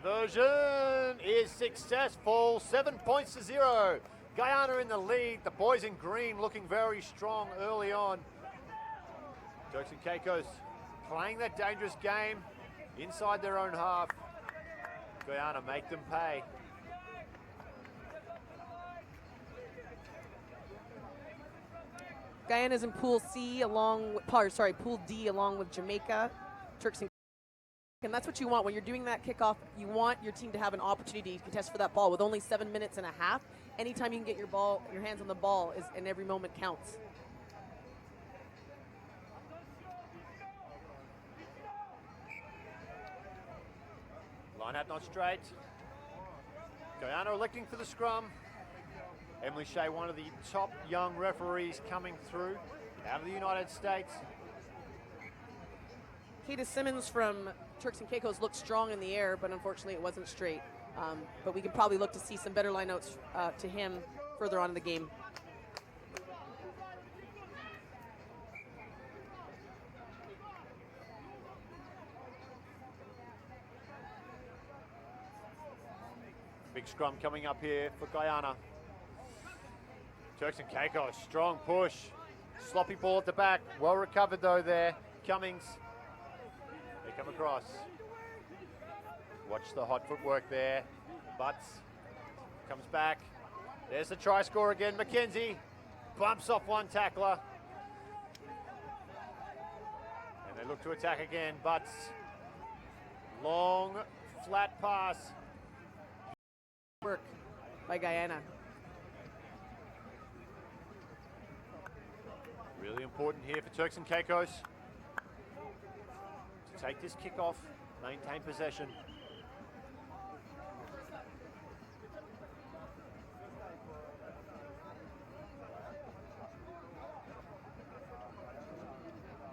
Conversion is successful, 7 points to 0. Guyana in the lead, the boys in green looking very strong early on. Turks and Caicos playing that dangerous game inside their own half. Guyana make them pay. Guyana's in Pool C along with, Pool D along with Jamaica, Turks and that's what you want when you're doing that kickoff. You want your team to have an opportunity to contest for that ball. With only 7 minutes and a half, anytime you can get your hands on the ball and every moment counts. Line out not straight. Guyana electing for the scrum. Emily Shea, one of the top young referees coming through out of the United States. Kata Simmons from Turks and Caicos looked strong in the air, but unfortunately it wasn't straight. But we can probably look to see some better lineouts to him further on in the game. Big scrum coming up here for Guyana. Turks and Caicos, strong push. Sloppy ball at the back. Well recovered though there. Cummings. They come across. Watch the hot footwork there. Butts comes back. There's the try score again. McKenzie bumps off one tackler. And they look to attack again. Butts. Long, flat pass. Work by Guyana. Really important here for Turks and Caicos to take this kickoff, maintain possession.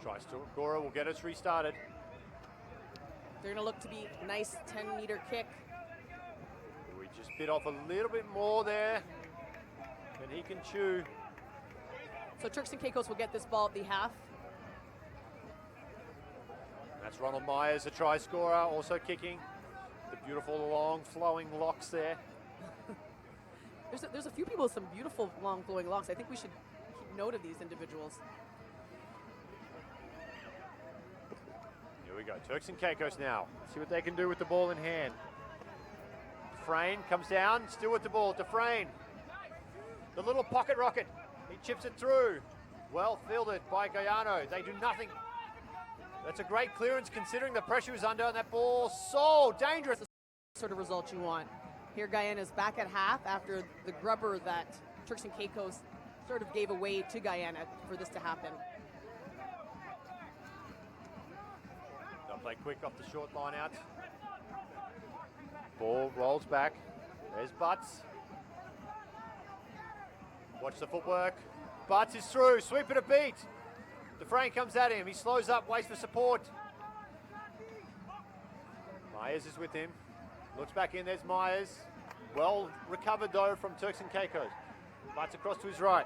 Try Gora will get us restarted. They're going to look to be a nice 10-meter kick. We just bit off a little bit more there than he can chew. So Turks and Caicos will get this ball at the half. That's Ronald Myers, the try scorer, also kicking. The beautiful long flowing locks there. There's a few people with some beautiful long flowing locks. I think we should keep note of these individuals. Here we go, Turks and Caicos now. See what they can do with the ball in hand. Dufresne comes down, still with the ball. Dufresne, the little pocket rocket. He chips it through. Well fielded by Guyana. They do nothing. That's a great clearance considering the pressure was under, and that ball so dangerous. The sort of result you want. Here Guyana's back at half after the grubber that Turks and Caicos sort of gave away to Guyana for this to happen. They'll play quick off the short line out. Ball rolls back. There's Butts. Watch the footwork. Butts is through, sweep it a beat. Dufresne comes at him, he slows up, waits for support. Myers is with him. Looks back in, there's Myers. Well recovered though from Turks and Caicos. Butts across to his right.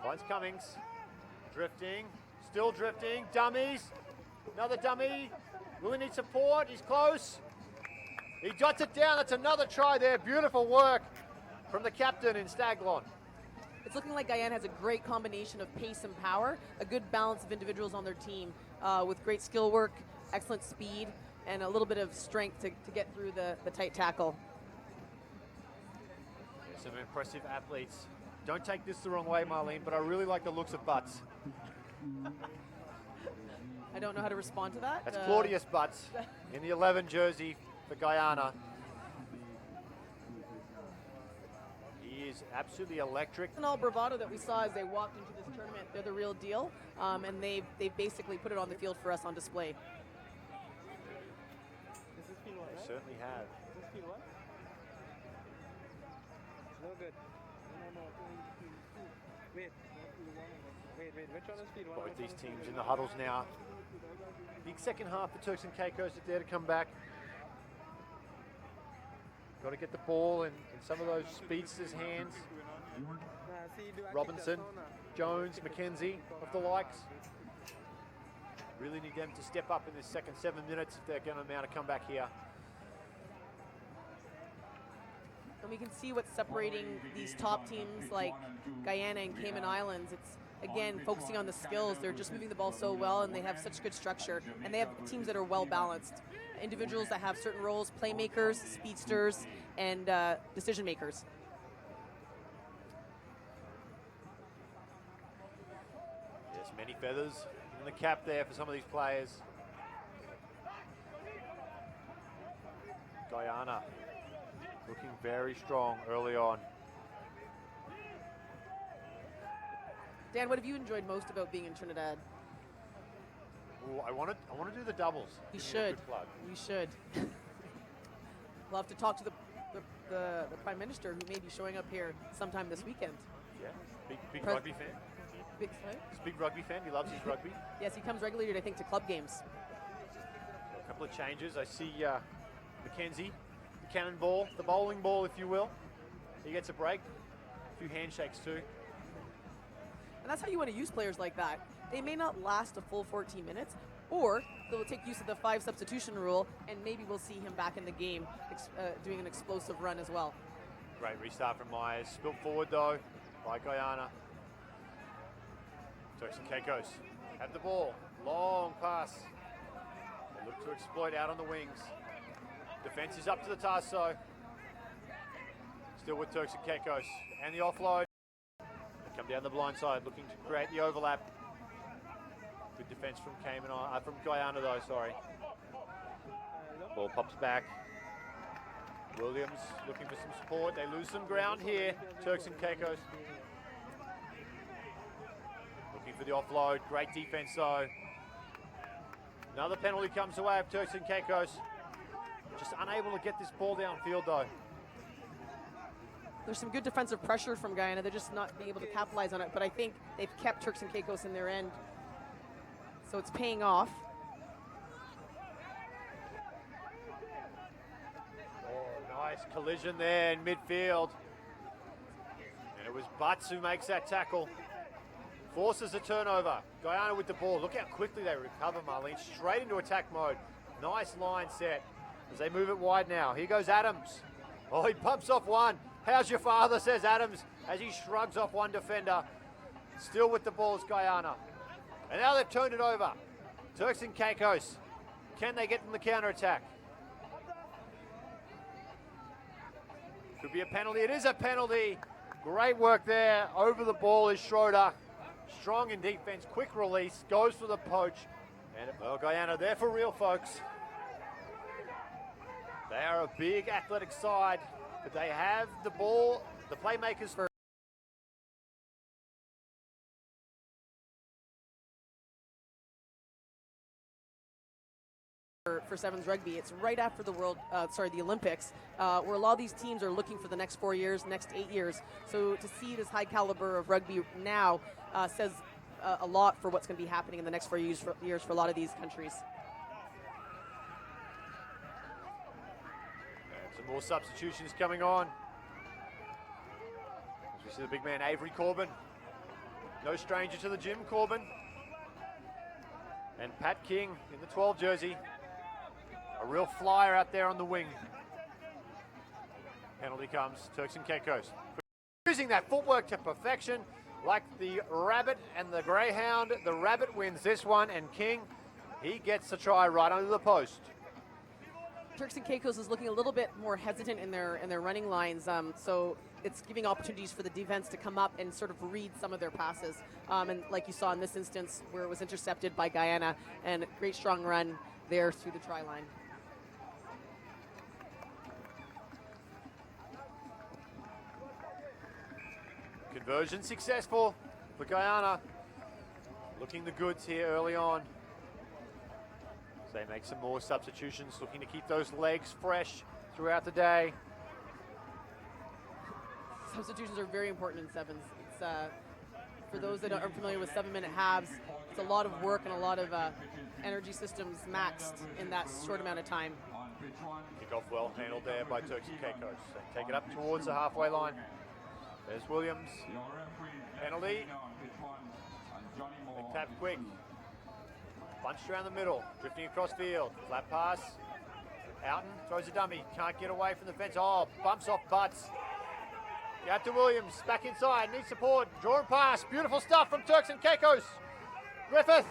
Finds Cummings. Drifting, still drifting, dummies. Another dummy. Will he need support? He's close. He dots it down, that's another try there. Beautiful work from the captain in Staglon. It's looking like Guyana has a great combination of pace and power, a good balance of individuals on their team with great skill work, excellent speed, and a little bit of strength to get through the tight tackle. Some impressive athletes. Don't take this the wrong way, Marlene, but I really like the looks of Butts. I don't know how to respond to that. That's Claudius Butts in the 11 jersey for Guyana. He is absolutely electric. And all bravado that we saw as they walked into this tournament, they're the real deal, and they've basically put it on the field for us on display. They certainly have. No good. No. Wait, which one is speed one? Both these teams in the huddles now. Big second half for Turks and Caicos are there to come back. Got to get the ball in some of those speedsters' hands. Robinson, Jones, McKenzie of the likes. Really need them to step up in this second 7 minutes if they're going to mount a comeback here. And we can see what's separating these top teams like Guyana and Cayman Islands. It's, again, focusing on the skills. They're just moving the ball so well, and they have such good structure. And they have teams that are well balanced. Individuals that have certain roles, playmakers, speedsters, and decision makers. Yes, many feathers in the cap there for some of these players. Guyana looking very strong early on. Dan, what have you enjoyed most about being in Trinidad? Ooh, I want to do the doubles. You Give me a should. good plug. You should. We'll have to talk to the Prime Minister, who may be showing up here sometime this weekend. Yeah, big rugby fan. Big, sorry? He's a big rugby fan. He loves his rugby. Yes, he comes regularly, I think, to club games. A couple of changes. I see Mackenzie, the cannonball, the bowling ball, if you will. He gets a break. A few handshakes too. And that's how you want to use players like that. They may not last a full 14 minutes, or they'll take use of the 5 substitution rule, and maybe we'll see him back in the game doing an explosive run as well. Great restart from Myers. Spilt forward though by Guyana. Turks and Caicos have the ball. Long pass. They look to exploit out on the wings. Defense is up to the task though. Still with Turks and Caicos. And the offload. They come down the blind side looking to create the overlap. Good defense from from Guyana though, sorry. Ball pops back. Williams looking for some support. They lose some ground here, Turks and Caicos. Looking for the offload. Great defense though. Another penalty comes away of Turks and Caicos. Just unable to get this ball downfield though. There's some good defensive pressure from Guyana. They're just not being able to capitalize on it, but I think they've kept Turks and Caicos in their end. So it's paying off. Oh, nice collision there in midfield. And it was Butts who makes that tackle. Forces a turnover. Guyana with the ball. Look how quickly they recover, Marlene. Straight into attack mode. Nice line set as they move it wide now. Here goes Adams. Oh, he pumps off one. How's your father, says Adams, as he shrugs off one defender. Still with the ball is Guyana. And now they've turned it over. Turks and Caicos. Can they get in the counter-attack? Could be a penalty. It is a penalty. Great work there. Over the ball is Schroeder. Strong in defense. Quick release. Goes for the poach. And well, Guyana, they're for real, folks. They are a big athletic side, but they have the ball, the playmakers for Sevens Rugby. It's right after the the Olympics, where a lot of these teams are looking for the next 4 years, next 8 years. So to see this high caliber of rugby now says a lot for what's going to be happening in the next 4 years for a lot of these countries. And some more substitutions coming on. As we see the big man Avery Corbin. No stranger to the gym, Corbin. And Pat King in the 12 jersey. A real flyer out there on the wing. Penalty comes, Turks and Caicos. Using that footwork to perfection, like the rabbit and the greyhound. The rabbit wins this one, and King, he gets the try right under the post. Turks and Caicos is looking a little bit more hesitant in their running lines, so it's giving opportunities for the defense to come up and sort of read some of their passes. And like you saw in this instance, where it was intercepted by Guyana, and a great strong run there through the try line. Conversion successful for Guyana. Looking the goods here early on. So they make some more substitutions, looking to keep those legs fresh throughout the day. Substitutions are very important in sevens. It's for those that aren't familiar with 7-minute halves, it's a lot of work and a lot of energy systems maxed in that short amount of time. Kick-off well handled there by Turks and Caicos. They take it up towards the halfway line. There's Williams. Penalty. They tap quick. Bunched around the middle, drifting across field. Flat pass. Outen throws a dummy. Can't get away from the fence. Oh, bumps off butts. Out to Williams. Back inside. Needs support. Drawn pass. Beautiful stuff from Turks and Caicos. Griffith